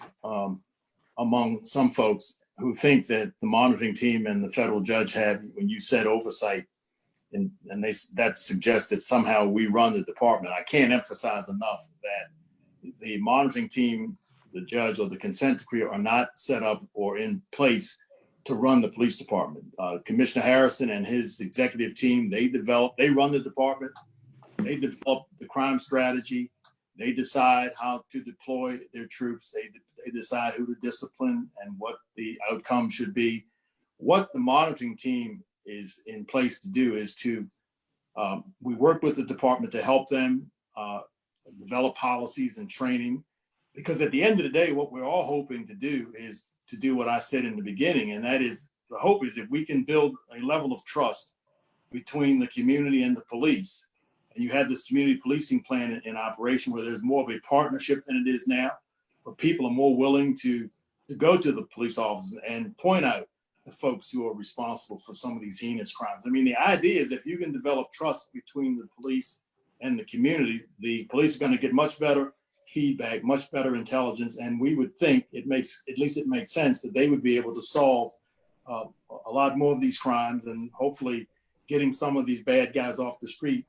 among some folks who think that the monitoring team and the federal judge have, when you said oversight, and that suggests that somehow we run the department. I can't emphasize enough that the monitoring team, the judge, or the consent decree are not set up or in place to run the police department. Commissioner Harrison and his executive team, they run the department, they develop the crime strategy, they decide how to deploy their troops, they decide who to discipline and what the outcome should be. What the monitoring team is in place to do is to, we work with the department to help them develop policies and training, because at the end of the day, what we're all hoping to do is to do what I said in the beginning, and that is, the hope is if we can build a level of trust between the community and the police, and you have this community policing plan in operation where there's more of a partnership than it is now, where people are more willing to go to the police officers and point out the folks who are responsible for some of these heinous crimes. I mean, the idea is if you can develop trust between the police and the community, the police are going to get much better feedback, much better intelligence, and we would think it makes sense that they would be able to solve a lot more of these crimes, and hopefully getting some of these bad guys off the street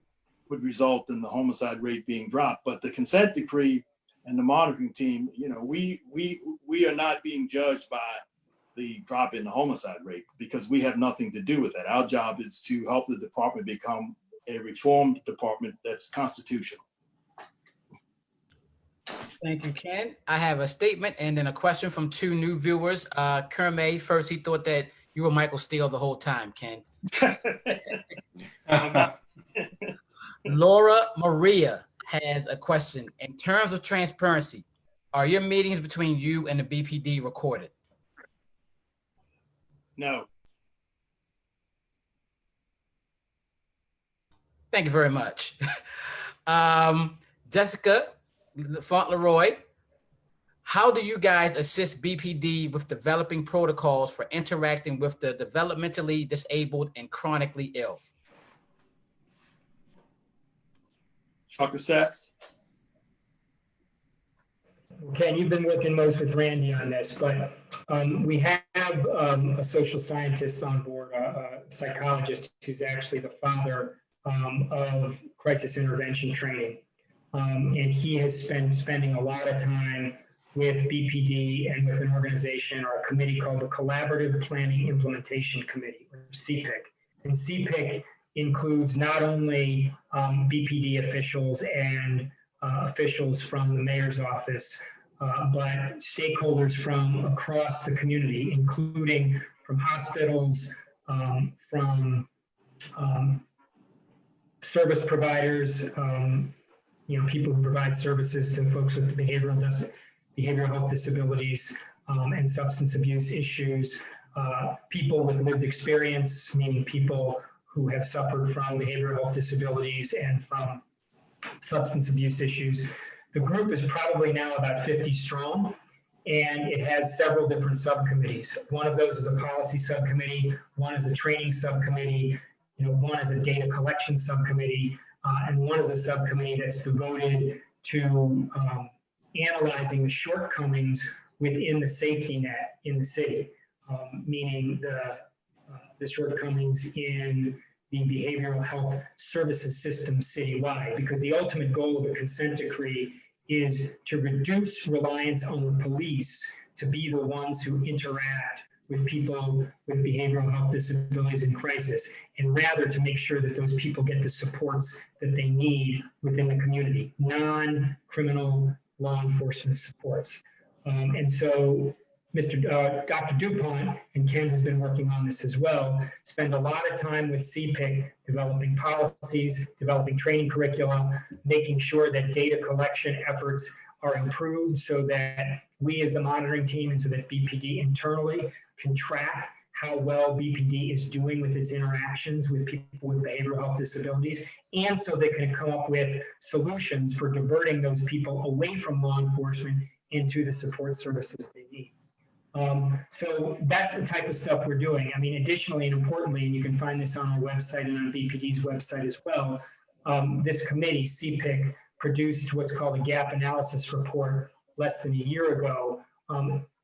would result in the homicide rate being dropped. But the consent decree and the monitoring team, we are not being judged by the drop in the homicide rate, because we have nothing to do with that. Our job is to help the department become a reformed department that's constitutional. Thank you, Ken. I have a statement and then a question from two new viewers. Kermay, first, he thought that you were Michael Steele the whole time, Ken. Laura Maria has a question. In terms of transparency, are your meetings between you and the BPD recorded? No. Thank you very much. Jessica Fauntleroy, how do you guys assist BPD with developing protocols for interacting with the developmentally disabled and chronically ill? Chuck Seth. Okay, you've been working most with Randy on this, but We have a social scientist on board, a psychologist who's actually the father of crisis intervention training. And he has been spending a lot of time with BPD and with an organization or a committee called the Collaborative Planning Implementation Committee, or CPIC. And CPIC includes not only BPD officials and officials from the mayor's office, but stakeholders from across the community, including from hospitals, from service providers, people who provide services to folks with behavioral health disabilities and substance abuse issues, people with lived experience, meaning people who have suffered from behavioral health disabilities and from substance abuse issues. The group is probably now about 50 strong, and it has several different subcommittees. One of those is a policy subcommittee, one is a training subcommittee, one is a data collection subcommittee, and one is a subcommittee that's devoted to analyzing the shortcomings within the safety net in the city, meaning the shortcomings in the behavioral health services system citywide, because the ultimate goal of the consent decree is to reduce reliance on the police to be the ones who interact with people with behavioral health disabilities in crisis, and rather to make sure that those people get the supports that they need within the community, non-criminal law enforcement supports. And so Dr. DuPont, and Ken has been working on this as well, spend a lot of time with CPIC developing policies, developing training curricula, making sure that data collection efforts are improved so that we as the monitoring team and so that BPD internally can track how well BPD is doing with its interactions with people with behavioral health disabilities, and so they can come up with solutions for diverting those people away from law enforcement into the support services they need. So that's the type of stuff we're doing. I mean, additionally and importantly, and you can find this on our website and on BPD's website as well, this committee, CPIC, produced what's called a gap analysis report less than a year ago,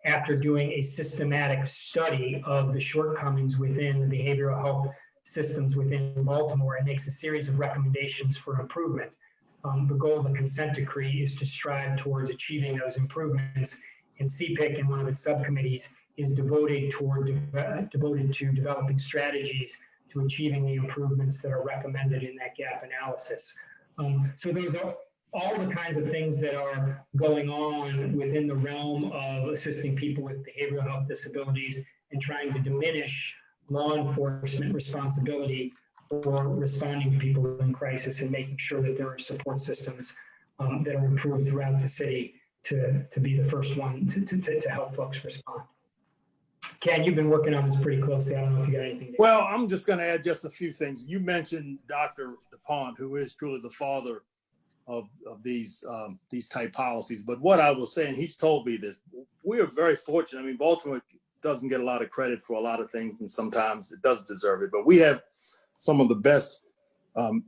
after doing a systematic study of the shortcomings within the behavioral health systems within Baltimore, and makes a series of recommendations for improvement. The goal of the consent decree is to strive towards achieving those improvements, and CPIC in one of its subcommittees is devoted to developing strategies to achieving the improvements that are recommended in that gap analysis. So those are all the kinds of things that are going on within the realm of assisting people with behavioral health disabilities and trying to diminish law enforcement responsibility for responding to people in crisis and making sure that there are support systems that are improved throughout the city to be the first one to help folks respond. Ken, you've been working on this pretty closely. I don't know if you got anything to Well, I'm just going to add just a few things. You mentioned Dr. DuPont, who is truly the father of these type policies. But what I was saying, he's told me this, we are very fortunate. I mean, Baltimore doesn't get a lot of credit for a lot of things, and sometimes it does deserve it, but we have some of the best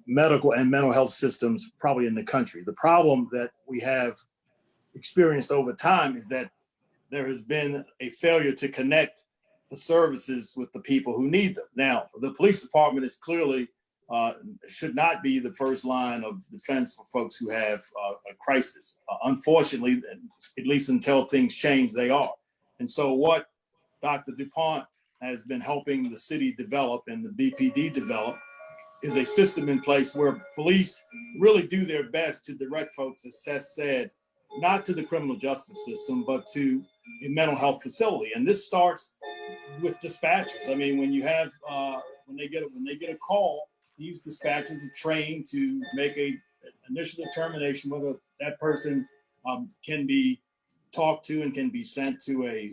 medical and mental health systems probably in the country. The problem that we have experienced over time is that there has been a failure to connect the services with the people who need them. Now, the police department is clearly should not be the first line of defense for folks who have a crisis. Unfortunately, at least until things change, they are. And so what Dr. DuPont has been helping the city develop and the BPD develop is a system in place where police really do their best to direct folks, as Seth said, not to the criminal justice system, but to a mental health facility. And this starts with dispatchers. I mean, when you have, when they get a call, these dispatchers are trained to make an initial determination whether that person can be talked to and can be sent to a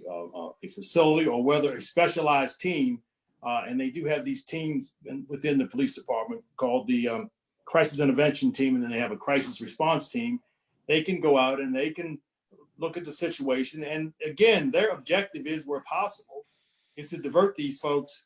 facility, or whether a specialized team, and they do have these teams within the police department called the crisis intervention team, and then they have a crisis response team. They can go out and they can look at the situation. And again, their objective is, where possible, is to divert these folks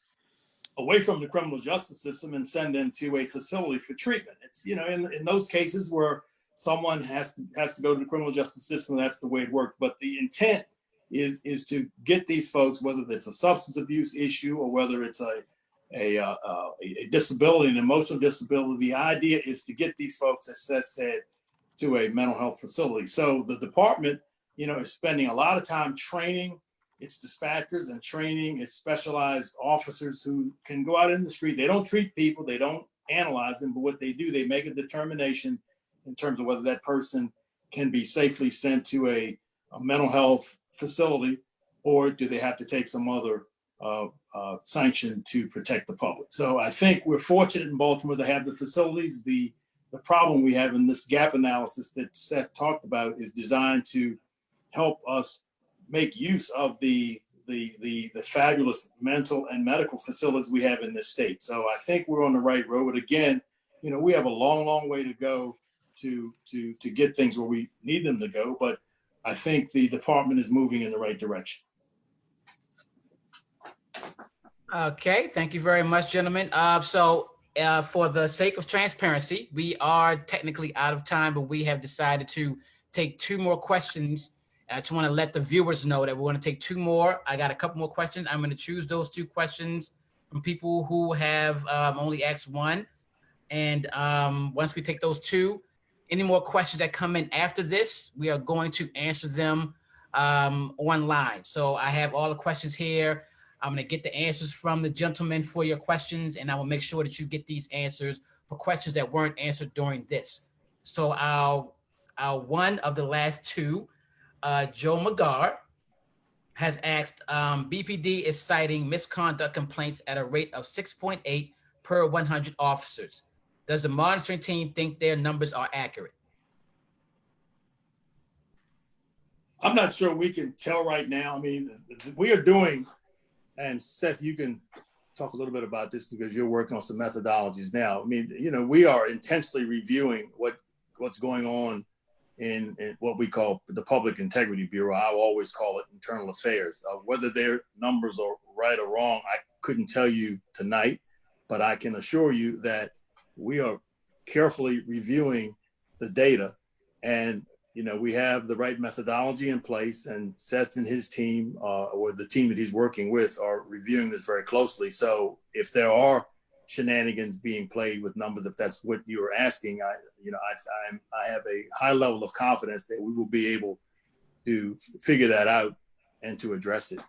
away from the criminal justice system and send them to a facility for treatment. It's, you know, in those cases where someone has to go to the criminal justice system, that's the way it works. But the intent is to get these folks, whether it's a substance abuse issue or whether it's a disability, an emotional disability. The idea is to get these folks, as Seth said, to a mental health facility. So the department, is spending a lot of time training its dispatchers and training its specialized officers who can go out in the street. They don't treat people, they don't analyze them, but what they do, they make a determination in terms of whether that person can be safely sent to a mental health facility, or do they have to take some other sanction to protect the public. So I think we're fortunate in Baltimore to have the facilities. The problem we have in this gap analysis that Seth talked about is designed to help us make use of the fabulous mental and medical facilities we have in this state. So I think we're on the right road. Again, we have a long way to go to get things where we need them to go, but I think the department is moving in the right direction. Okay, thank you very much, gentlemen. For the sake of transparency, we are technically out of time, but we have decided to take 2 more questions. I just want to let the viewers know that we're going to take 2 more. I got a couple more questions. I'm going to choose those 2 questions from people who have only asked 1. And once we take those 2, any more questions that come in after this, we are going to answer them online. So I have all the questions here. I'm going to get the answers from the gentlemen for your questions, and I will make sure that you get these answers for questions that weren't answered during this. So our one of the last 2, Joe McGar, has asked, BPD is citing misconduct complaints at a rate of 6.8 per 100 officers. Does the monitoring team think their numbers are accurate? I'm not sure we can tell right now. I mean, we are doing, and Seth, you can talk a little bit about this because you're working on some methodologies now. I mean, we are intensely reviewing what's going on in what we call the Public Integrity Bureau. I always call it internal affairs. Whether their numbers are right or wrong, I couldn't tell you tonight, but I can assure you that we are carefully reviewing the data, and we have the right methodology in place, and Seth and his team, or the team that he's working with, are reviewing this very closely. So if there are shenanigans being played with numbers, if that's what you were asking, I have a high level of confidence that we will be able to figure that out and to address it.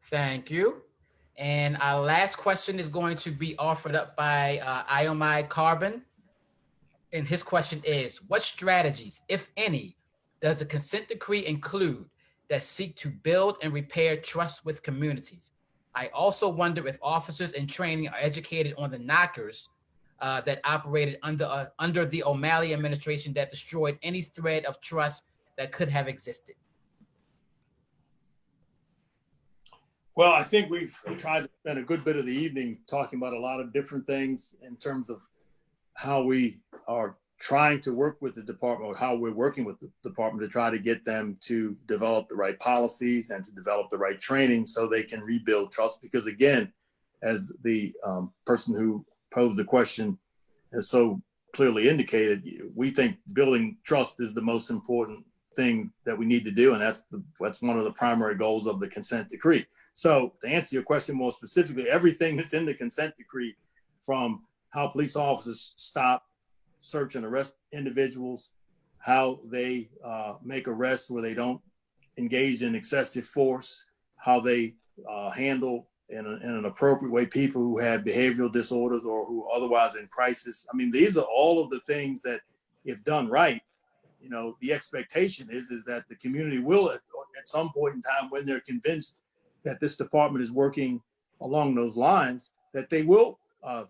Thank you. And our last question is going to be offered up by Iomide Carbon. And his question is, what strategies, if any, does the consent decree include that seek to build and repair trust with communities? I also wonder if officers in training are educated on the knockers that operated under the O'Malley administration that destroyed any thread of trust that could have existed. Well, I think we've tried to spend a good bit of the evening talking about a lot of different things in terms of how we are trying to work with the department, or how we're working with the department to try to get them to develop the right policies and to develop the right training so they can rebuild trust. Because again, as the person who posed the question has so clearly indicated, we think building trust is the most important thing that we need to do. And that's one of the primary goals of the consent decree. So to answer your question more specifically, everything that's in the consent decree, from how police officers stop, search, and arrest individuals, how they make arrests where they don't engage in excessive force, how they handle in an appropriate way people who have behavioral disorders or who are otherwise in crisis. I mean, these are all of the things that, if done right, the expectation is that the community will, at some point in time, when they're convinced that this department is working along those lines, that they will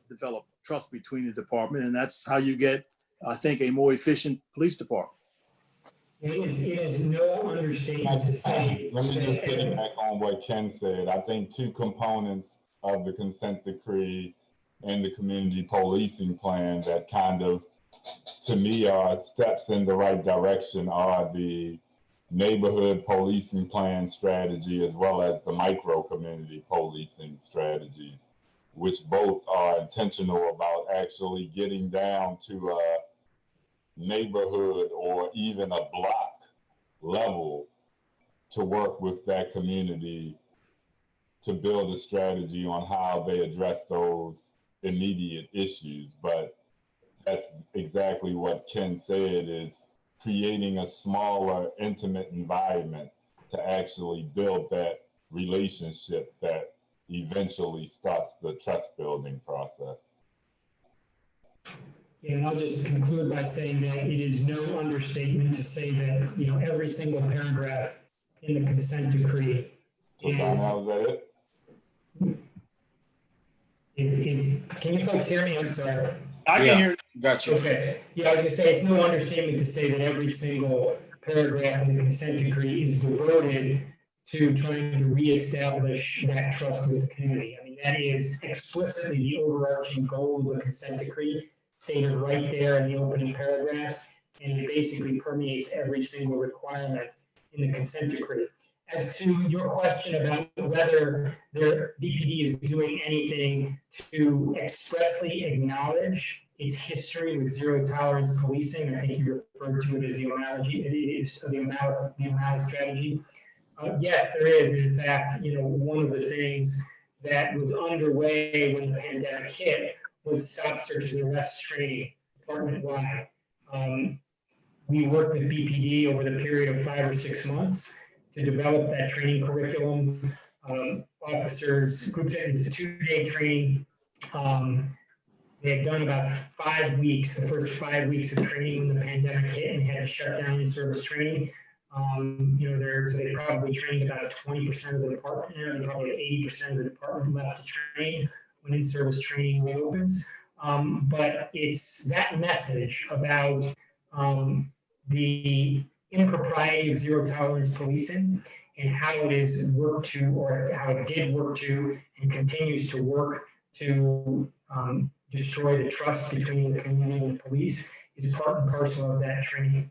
develop trust between the department. And that's how you get, I think, a more efficient police department. It is no understatement to say. Let me just piggyback on what Ken said. I think 2 components of the consent decree and the community policing plan that kind of, to me, are steps in the right direction are the neighborhood policing plan strategy, as well as the micro community policing strategies, which both are intentional about actually getting down to neighborhood or even a block level to work with that community to build a strategy on how they address those immediate issues. But that's exactly what Ken said, is creating a smaller, intimate environment to actually build that relationship that eventually starts the trust building process. And I'll just conclude by saying that it is no understatement to say that, every single paragraph in the consent decree So Donnell, is that it? is, can you folks hear me? I'm sorry. I can hear. Gotcha. Okay. Yeah, I was gonna say, it's no understatement to say that every single paragraph in the consent decree is devoted to trying to reestablish that trust with the community. I mean, that is explicitly the overarching goal of the consent decree, stated right there in the opening paragraphs, and it basically permeates every single requirement in the consent decree. As to your question about whether their BPD is doing anything to expressly acknowledge its history with zero tolerance policing, I think you referred to it as the analogy, it is the O'Malley strategy. Yes, there is. In fact, one of the things that was underway when the pandemic hit was stop searches and arrest training department-wide. We worked with BPD over the period of 5 or 6 months to develop that training curriculum. Officers grouped it into 2-day training. They had done about 5 weeks, the first 5 weeks of training when the pandemic hit and had to shut down in-service training. So they probably trained about 20% of the department, and probably 80% of the department left to train when in-service training reopens. But it's that message about the impropriety of zero tolerance policing and how it is worked to, or how it did work to, and continues to work to destroy the trust between the community and the police is part and parcel of that training.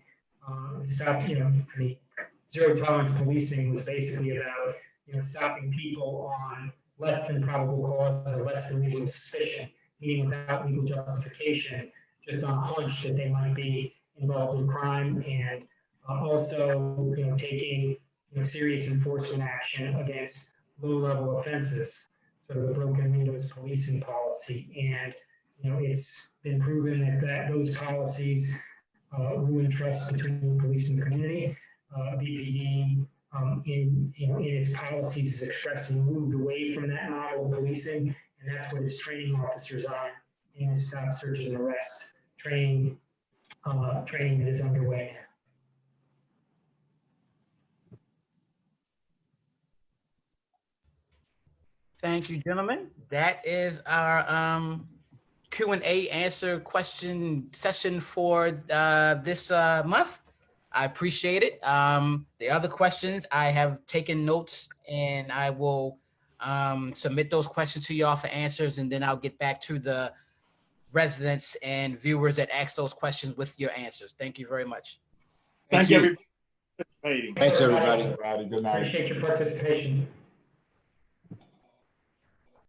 Zero tolerance policing was basically about, stopping people on less than probable cause or less than reasonable suspicion, meaning without legal justification, just on a hunch that they might be involved in crime, and also, taking, serious enforcement action against low-level offenses, sort of a broken windows policing policy. And, it's been proven that those policies ruin trust between the police and the community. BPD, in its policies, has expressly moved away from that model of policing, and that's what its training officers on in its stop searches and arrests training that is underway. Thank you, gentlemen. That is our Q&A answer question session for this month. I appreciate it. The other questions, I have taken notes, and I will submit those questions to y'all for answers, and then I'll get back to the residents and viewers that asked those questions with your answers. Thank you very much. Thank you, everybody for participating. Thanks, everybody. Good night. Appreciate your participation.